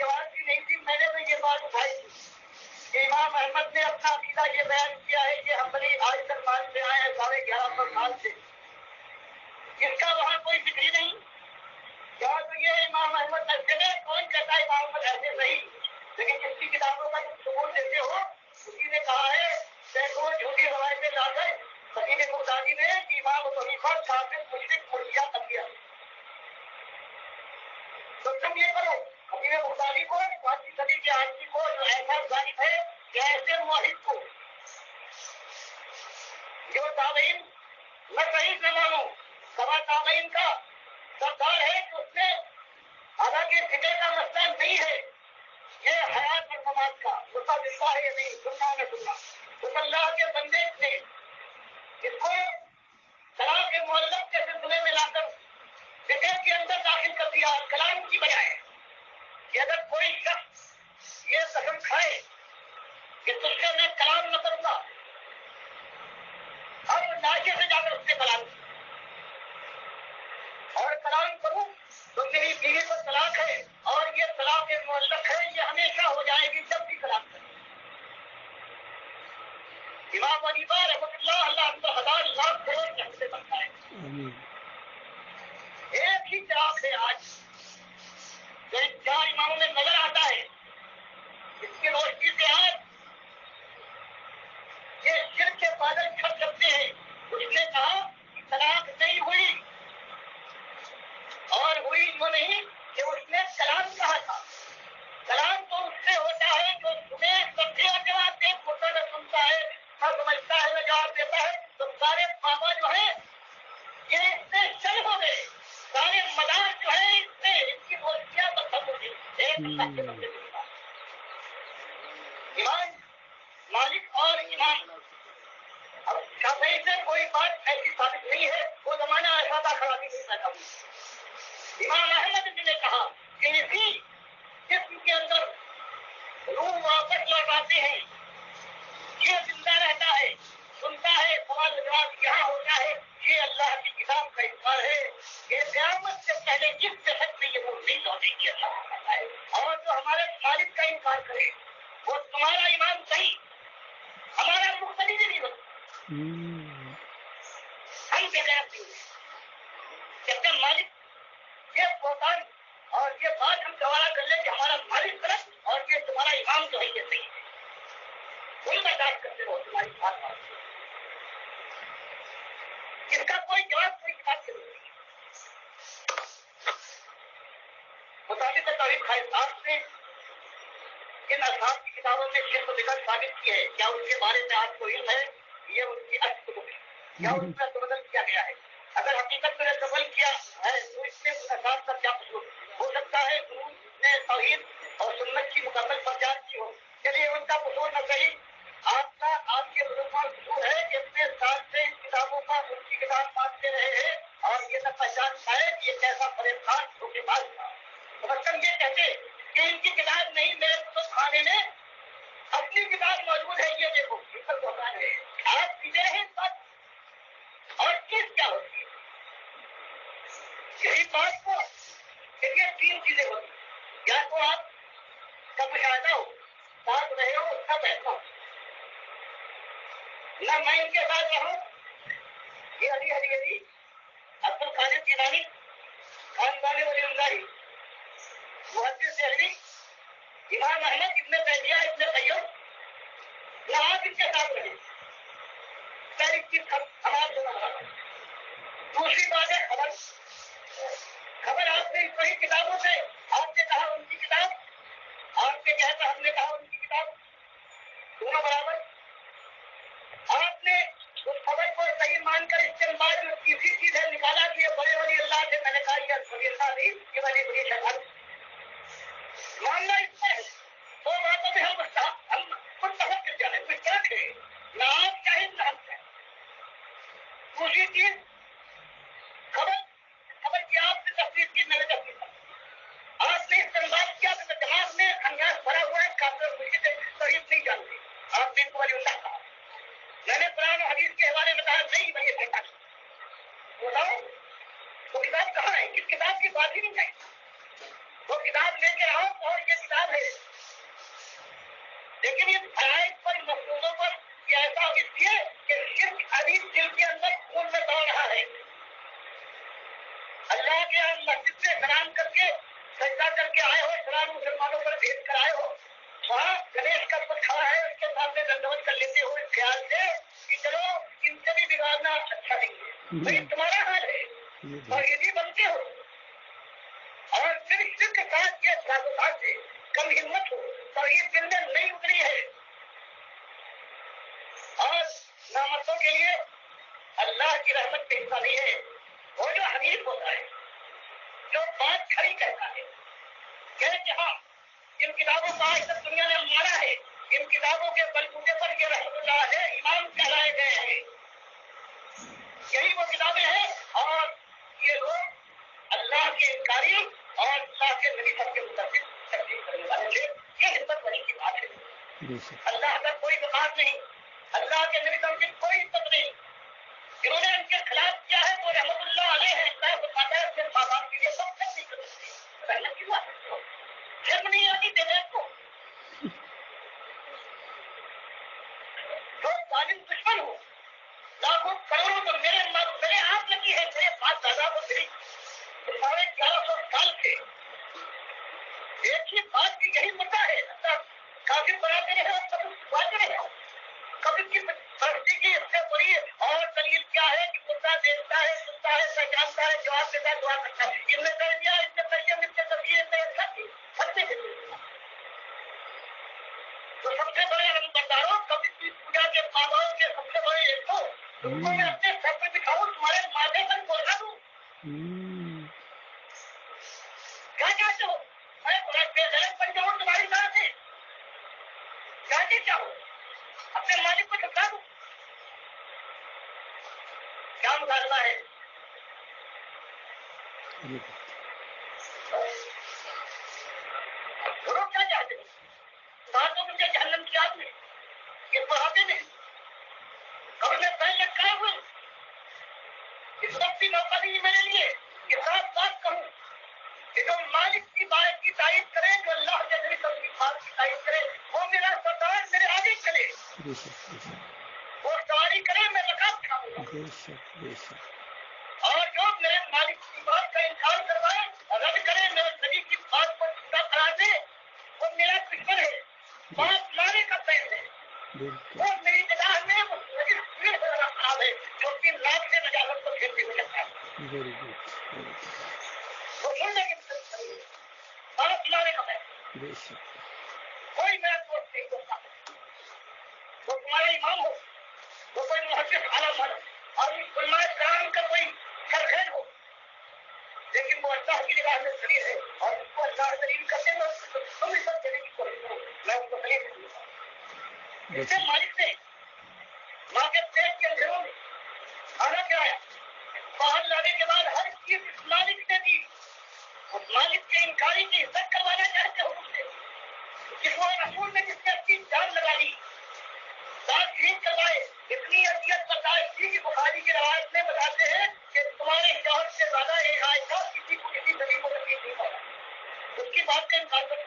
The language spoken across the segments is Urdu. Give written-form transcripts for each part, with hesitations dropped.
آواز بھی نہیں تھی. میں نے تو یہ بات اٹھائی تھی کہ امام احمد نے اپنا عقیدہ یہ بیان کیا ہے کہ حنبلی آج تک مانتے آئے ہیں 1150 سال سے, جس کا وہاں کوئی ذکر ہی نہیں. یا تو یہ امام احمد ایسے میں کون کہتا ہے امام احمد ایسے نہیں, لیکن جس کی کتابوں کا ثبوت دیتے ہو اسی نے کہا ہے سینکڑوں جھوٹی روایتیں لا کر خطیب بغدادی نے کہ امام ابو حنیفہ کافر مشرک مرجئہ کر دیا. تو تم یہ کرو خطیب بغدادی کو 5ویں صدی کے آدمی کو جو ایسا ظالم ہے کہ ایسے موحد کو جو تابعین میں صحیح سے مانوں سوا تابعین کا سردار ہے کہ اس نے حالانکہ فکر کا مسئلہ نہیں ہے یہ حیات اور ممات کا مسئلہ دلہ ہے نہیں سننا نہ سننا اس اللہ کے بندے نے اس کو طلاق معلق کے سلسلے میں لا کر فکر کے اندر داخل کر دیا کلام کی بجائے کہ اگر کوئی شخص یہ قسم کھائے کہ تجھ سے میں کلام نہ کروں گا اور ناچے سے جا کر اس سے کلام اور کلام کروں تو میری بیوی کو طلاق ہے اور یہ طلاق معلق ہے یہ ہمیشہ ہو جائے گی جب بھی کلام کرے. امام حنیفہ رحمۃ اللہ اللہ کو 1000 لاکھ کروڑ رحمتیں بنتا ہے. ایک ہی چراغ ہے آج جو ان 4 اماموں میں نظر آتا ہے اس کی روشنی سے آج یہ شرک کے بادل چھٹ سکتے ہیں. اس نے کہا کہ طلاق نہیں ہوئی اور ہوئی جو نہیں کہ اس نے کلام کہا تھا. کلام تو اس سے ہوتا ہے جو تمہیں سمجھے اور جواب دے ہوتا نہ سنتا ہے نہ سمجھتا ہے نہ جواب دیتا ہے. تو سارے بابا جو ہے یہ اس سے شل ہو گئے, سارے مدار جو ہے اس سے ان کی روشنیاں ختم ہو گئی. ایمان مالک اور ایمان اب شافعی سے کوئی بات ایسی ثابت نہیں ہے. وہ زمانہ ایسا تھا خرابی نہیں پیدا ہوئی. امام احمد جی نے کہا کہ اسی جسم کے اندر روح واپس لوٹاتے ہیں یہ زندہ رہتا ہے سنتا ہے سوال جواب یہاں ہوتا ہے. یہ اللہ کی کتاب کا انکار ہے. یہ قیامت سے پہلے جس جہت میں یہ روح نہیں لوٹے گی اللہ کہتا ہے. اور جو ہمارے خالق کا انکار کرے وہ تمہارا ایمان صحیح ہمارا مختلف نہیں بنتا. ہم بغیر نہیں جبکہ مالک یہ بہتان اور یہ بات ہم گوارا کر لیں کہ ہمارا مالک غلط اور یہ تمہارا امام جو ہے یہ صحیح ہے. تم برداشت کرتے رہو تمہاری بات اس کا کوئی جواب کوئی کتاب کی ضرورت نہیں. مطابق تعریف خواہشات نے ان اصحاب کی کتابوں میں شرک ذکر ثابت کی ہے. کیا ان کے بارے میں آپ کو علم ہے؟ یہ ان کی اصل ہے یا اس میں تبدل کیا گیا ہے؟ اگر حقیقت میں قبول کیا ہے تو اس میں اثاث کا کیا قصور ہو سکتا ہے؟ انہوں نے توحید اور سنت کی مکمل پرچار کی ہو. چلیے ان کا قصور نہ صحیح آپ کے بزرگوں کا قصور ہے کہ اتنے سال سے ان کتابوں کا ان کی کتاب مانتے رہے ہیں اور یہ نہ پہچان پائے کہ یہ کیسا فریب خان دھوکے باز تھا. مطلب یہ کہتے کہ ان کی کتاب نہیں میرے کتب خانے میں اپنی کتاب موجود ہے. یہ دیکھو ہے آپ پیچھے ہیں اس بات اور چیز کیا ہوتی ہے یہی بات کو یہ 3 چیزیں ہوتی ہیں. یا تو آپ کا مشاہدہ ہو ساتھ رہے ہو اس کا بیٹھنا ہو نہ میں ان کے ساتھ رہوں. یہ علی عبد القادر جیلانی خاندان ولی اللہ محدث دہلوی امام احمد ابن تیمیہ ابن قیم نہ آپ ان کے ساتھ رہے. پہلی چیز ہمارے سے نہ. دوسری بات ہے خبر آپ نے وہی کتابوں سے آپ نے کہا ان کی کتاب آپ نے کہا ہم نے کہا ان کی کتاب دونوں برابر. آپ نے اس خبر کو صحیح مان کر استعمال جو تیسری چیز ہے نکالا کہ یہ بڑے ولی اللہ سے میں نے کہا یہ بڑی اللہ نہیں یہ بڑی شہر ماننا اس میں ہے. تو باتوں میں ہم متفق کر جانے کوئی فرق ہے نہ آپ چاہے نہ ہم چاہے. دوسری چیز خبر کی آپ نے تفصیل کی میں نے تفصیل آپ نے استعمال کیا تو دماغ میں انیاس بھرا ہوا ہے کافر مجھے سے تحریف نہیں جانتے. آپ نے ان کو ولی اللہ کہا. میں نے قرآن و حدیث کے حوالے میں کہا نہیں میں یہ کہتا بتاؤ وہ کتاب کہاں ہے؟ کس کتاب کی بات ہی نہیں چاہیے. وہ کتاب لے کے آؤ اور یہ کتاب ہے، لیکن یہ فرائض پر مفروضوں پر یہ ایسا اس لیے کہ شرک ابھی دل کے اندر خون میں دوڑ رہا ہے. اللہ کے یہاں مسجد سے سلام کر کے سجدہ کر کے آئے ہو، سلام مسلمانوں پر بھیج کر آئے ہو، وہاں گنیش کا بت کھڑا ہے، اس کے سامنے دنڈوت کر لیتے ہو اس خیال سے کہ چلو ان سے بھی بگاڑنا اچھا نہیں ہے. تو یہ تمہارا حال ہے اور یہ بھی بنتے ہو، اور پھر شرک کے ساتھ یہ ساتھ سے کم ہمت ہو اور یہ دل میں نہیں اتری ہے. اور نامردوں کے لیے اللہ کی رحمت پہ حصہ نہیں ہے. وہ جو حنیف ہوتا ہے، جو بات کھڑی کہتا ہے کہ جہاں جن کتابوں کا آج تک دنیا نے مارا ہے، ان کتابوں کے بلبوتے پر یہ رحمت اللہ ہے امام کہلائے گئے ہیں. یہی وہ کتابیں ہیں اور یہ لوگ اللہ کے انکاری اور اللہ کے نبی سب کے متعلق تبدیل کرنے والے تھے. یہ ہمت بنی کی بات ہے. اللہ کا کوئی وقار نہیں، اللہ کے نبی سب کی کوئی عزت نہیں. جنہوں نے ان کے خلاف کیا ہے وہ رحمت اللہ علیہ ہے. اللہ بتاتا ہے اپنے ماں باپ کے لیے سب تک نہیں کر سکتے. رحمت کی بات شرم نہیں آتی دینے کو. جو ظالم دشمن ہو لاکھوں کروڑوں تو میرے آپ لگی ہے، میرے پاس دادا کو ملی 1100 سال سے ایک ہی بات کی یہی مدعا ہے. کافر بناتے رہے اور سب بات رہے. کبھی کی پرستی کی اس سے بڑی اور دلیل کیا ہے کہ مدعا دیکھتا ہے، سنتا ہے، پہچانتا ہے، جواب دیتا ہے، دعا کرتا ہے. ان نے کہہ دیا اس سے پہلے مجھ سے تبدیل تو سب سے بڑے برداروں کبھی کی پوجا کے باباؤں کے سب سے بڑے ایک تو تم کو میں اپنے سر پہ دکھاؤں، تمہارے مادے پر بولنا دوں. کیا چاہتے ہو؟ میں بن جاؤں تمہاری طرح سے؟ کیا چاہو اپنے مالک کو چھپا دوں؟ کیا مطالبہ ہے؟ لوگ کیا چاہتے ہیں؟ بات تو مجھے جہنم کی آگ میں یہ بڑھاتے نہیں. اور میں پہلے لٹکائے ہوئے اس وقت بھی موقع نہیں میرے لیے کہ صاف بات کہوں کہ جو مالک کی بات کی تعریف کرے، جو اللہ کے نبی سب کی بات کی تعریف کرے، وہ میرا سردار میرے آگے چلے، وہ سواری کرے، میں رکاب کھاؤں گا. اور جو میرے مالک کی بات کا انکار کروائے، رد کرے، میرے نبی کی بات کو جھوٹا قرار دے، وہ میرا دشمن ہے، بات لانے کا پہل ہے. وہ میری نگاہ میں وہ خراب ہے جو 3 لاکھ سے نجازت کو پھیرتے ہوئے رکھتا ہے. وہ سننے کی بات لانے کا پہل. کوئی میرا دوست نہیں ہوتا، وہ تمہارا امام ہو، وہ کوئی محدث عالم ہو اور علماء کرام کا کوئی سرخیز ہو، لیکن وہ اللہ کی نگاہ میں دلیل ہے اور اس کو اللہ دلیل کرتے ہیں. تم اس وقت دینے کی کوشش کرو، میں اس کو دلیل دوں گا. اس سے مالک نے ماں کے پیٹ کے اندھیروں میں کھانا کھلایا، باہر لانے کے بعد ہر چیز اس مالک نے دی. اس مالک کے انکاری کی عزت کروانا چاہتے ہو مجھ سے؟ جس وہ رسول نے جس نے اپنی جان لگا دی، دانت ٹھیک کروائے، اتنی اذیت برداشت تھی کہ بخاری کی روایت میں بتاتے ہیں کہ تمہارے شوہر سے زیادہ ایک عائشہ کسی کو کسی نبی کو تکلیف نہیں پہنچا. اس کی بات کا انکار کرو.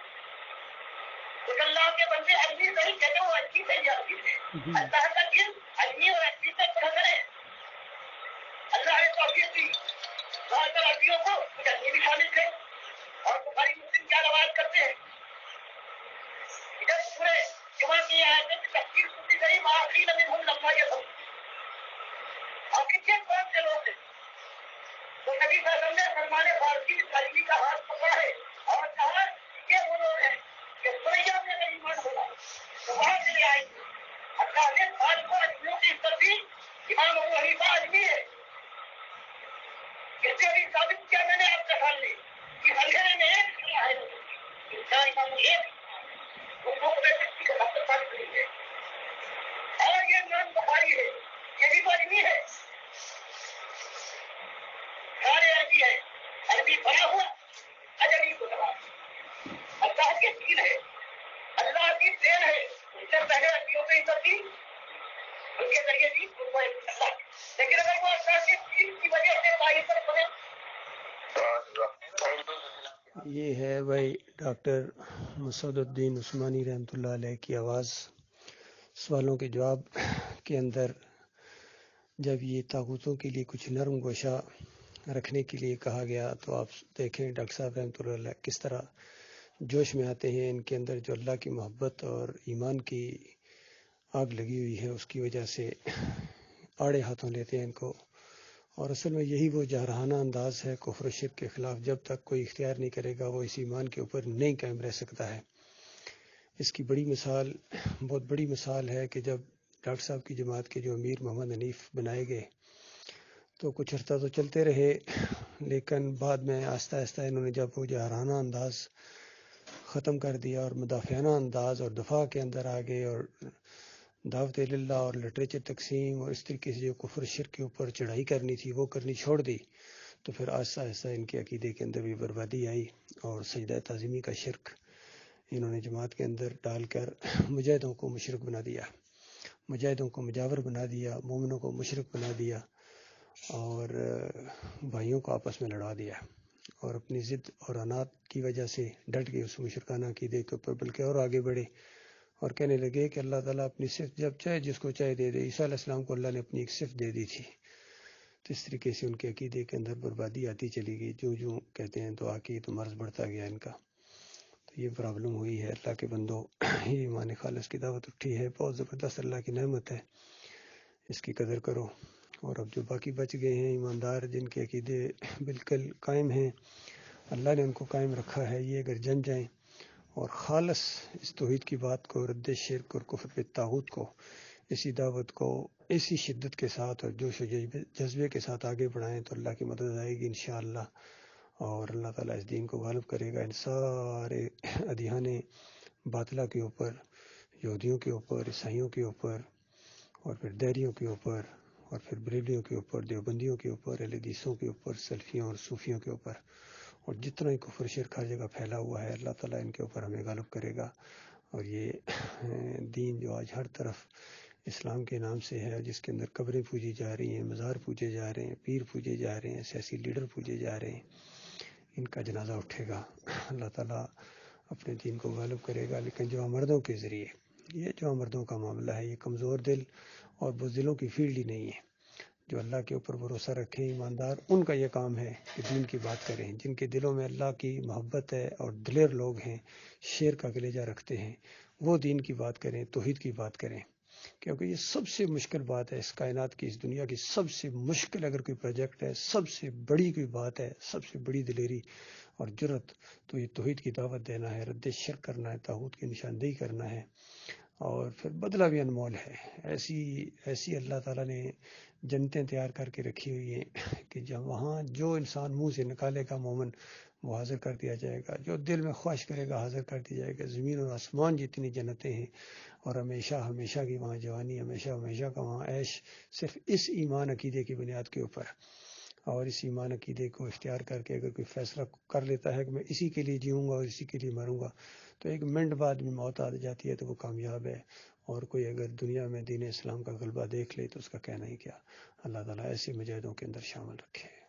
کچھ اللہ کے بندے اجمی نہیں کہتے، وہ اچھی سے یا اچھی سے. اللہ کا دل اجمی اور اچھی سے بہتر ہے. اللہ نے توفیق دی زیادہ تر عربیوں کو کچھ اجمی بھی شامل تھے. اور بخاری مسلم کیا روایت کرتے ہیں؟ جب پورے جمع کی آیتیں کی تفسیر سنی گئی، آخری نبی ہم لمبا یہ سب اور کتنے کون سے لوگ ہیں تو نبی صلی اللہ علیہ وسلم نے سلمان فارسی تعلیمی کا ہاتھ پکڑا ہے اور کہا یہ وہ لوگ ہیں کہ سوریا میں اگر ایمان ہوگا تو وہاں سے لے آئیں گے. اللہ نے بعد کو اجمیوں کی عزت دی. امام ابو حنیفہ اجمی ہے، اس سے بھی ثابت کیا میں نے آپ کے سامنے کہ اندھیرے میں ایک کھڑا ہے انسان امام ایک اور یہ نام بخاری ہے، یہ بھی اجمی ہے، سارے عربی ہے، عربی بنا ہوا اجمی کو دبا. اللہ کی دین ہے، اللہ کی دین ہے. اس سے پہلے عربیوں کی عزت دی، ان کے ذریعے دی ان کو اللہ. لیکن اگر وہ اللہ کی دین کی وجہ سے باعث بنے یہ ہے بھائی ڈاکٹر مسعود الدین عثمانی رحمۃ اللہ علیہ کی آواز. سوالوں کے جواب کے اندر جب یہ طاغوتوں کے لیے کچھ نرم گوشہ رکھنے کے لیے کہا گیا تو آپ دیکھیں ڈاکٹر صاحب رحمۃ اللہ علیہ کس طرح جوش میں آتے ہیں. ان کے اندر جو اللہ کی محبت اور ایمان کی آگ لگی ہوئی ہے اس کی وجہ سے آڑے ہاتھوں لیتے ہیں ان کو. اور اصل میں یہی وہ جارحانہ انداز ہے کفر و شرک کے خلاف. جب تک کوئی اختیار نہیں کرے گا وہ اس ایمان کے اوپر نہیں قائم رہ سکتا ہے. اس کی بہت بڑی مثال ہے کہ جب ڈاکٹر صاحب کی جماعت کے جو امیر محمد حنیف بنائے گئے تو کچھ عرصہ تو چلتے رہے، لیکن بعد میں آہستہ آہستہ انہوں نے جب وہ جارحانہ انداز ختم کر دیا اور مدافعانہ انداز اور دفاع کے اندر آ گئے اور دعوت اللہ اور لٹریچر تقسیم اور اس طریقے سے جو کفر شرک کے اوپر چڑھائی کرنی تھی وہ کرنی چھوڑ دی، تو پھر آہستہ آہستہ ان کے عقیدے کے اندر بھی بربادی آئی اور سجدہ تعظیمی کا شرک انہوں نے جماعت کے اندر ڈال کر مجاہدوں کو مشرک بنا دیا، مجاہدوں کو مجاور بنا دیا، مومنوں کو مشرک بنا دیا اور بھائیوں کو آپس میں لڑا دیا. اور اپنی ضد اور عناد کی وجہ سے ڈٹ گئے اس مشرکانہ عقیدے کے اوپر، بلکہ اور آگے بڑھے اور کہنے لگے کہ اللہ تعالیٰ اپنی صفت جب چاہے جس کو چاہے دے دے. عیسیٰ علیہ السلام کو اللہ نے اپنی ایک صفت دے دی تھی. تو اس طریقے سے ان کے عقیدے کے اندر بربادی آتی چلی گئی. جو کہتے ہیں دعا کی تو مرض بڑھتا گیا ان کا. تو یہ پرابلم ہوئی ہے. اللہ کے بندو، یہ ایمان خالص کی دعوت اٹھی ہے، بہت زبردست اللہ کی نعمت ہے، اس کی قدر کرو. اور اب جو باقی بچ گئے ہیں ایماندار جن کے عقیدے بالکل قائم ہیں، اللہ نے ان کو قائم رکھا ہے، یہ اگر جن جائیں اور خالص اس توحید کی بات کو، رد شرک اور کفر پہ طاغوت کو، اسی دعوت کو اسی شدت کے ساتھ اور جوش و جذبے کے ساتھ آگے بڑھائیں تو اللہ کی مدد آئے گی انشاءاللہ. اور اللہ تعالیٰ اس دین کو غالب کرے گا ان سارے ادیان باطلہ کے اوپر، یہودیوں کے اوپر، عیسائیوں کے اوپر، اور پھر دیریوں کے اوپر، اور پھر بریلیوں کے اوپر، دیوبندیوں کے اوپر، اہل حدیثوں کے اوپر، سلفیوں اور صوفیوں کے اوپر، اور جتنا ہی کفر شرک ہر جگہ پھیلا ہوا ہے اللہ تعالیٰ ان کے اوپر ہمیں غالب کرے گا. اور یہ دین جو آج ہر طرف اسلام کے نام سے ہے، جس کے اندر قبریں پوجی جا رہی ہیں، مزار پوجے جا رہے ہیں، پیر پوجے جا رہے ہیں، سیاسی لیڈر پوجے جا رہے ہیں، ان کا جنازہ اٹھے گا. اللہ تعالیٰ اپنے دین کو غالب کرے گا، لیکن جو مردوں کے ذریعے. یہ جو مردوں کا معاملہ ہے یہ کمزور دل اور بزدلوں کی فیلڈ ہی نہیں ہے. جو اللہ کے اوپر بھروسہ رکھیں ایماندار، ان کا یہ کام ہے کہ دین کی بات کریں. جن کے دلوں میں اللہ کی محبت ہے اور دلیر لوگ ہیں، شیر کا کلیجہ رکھتے ہیں، وہ دین کی بات کریں، توحید کی بات کریں. کیونکہ یہ سب سے مشکل بات ہے اس کائنات کی، اس دنیا کی سب سے مشکل اگر کوئی پروجیکٹ ہے، سب سے بڑی کوئی بات ہے، سب سے بڑی دلیری اور جرت تو یہ توحید کی دعوت دینا ہے، رد شرک کرنا ہے، طاغوت کی نشاندہی کرنا ہے. اور پھر بدلہ بھی انمول ہے. ایسی اللہ تعالیٰ نے جنتیں تیار کر کے رکھی ہوئی ہیں کہ جب وہاں جو انسان منہ سے نکالے گا مومن وہ حاضر کر دیا جائے گا، جو دل میں خواہش کرے گا حاضر کر دیا جائے گا. زمین اور آسمان جتنی جنتیں ہیں، اور ہمیشہ ہمیشہ کی وہاں جوانی، ہمیشہ ہمیشہ کا وہاں عیش، صرف اس ایمان عقیدے کی بنیاد کے اوپر. اور اس ایمان عقیدے کو اختیار کر کے اگر کوئی فیصلہ کر لیتا ہے کہ میں اسی کے لیے جیوں گا اور اسی کے لیے مروں گا، تو ایک منٹ بعد میں موت آ جاتی ہے تو وہ کامیاب ہے. اور کوئی اگر دنیا میں دین اسلام کا غلبہ دیکھ لے تو اس کا کہنا ہی کیا. اللہ تعالیٰ ایسے مجاہدوں کے اندر شامل رکھے.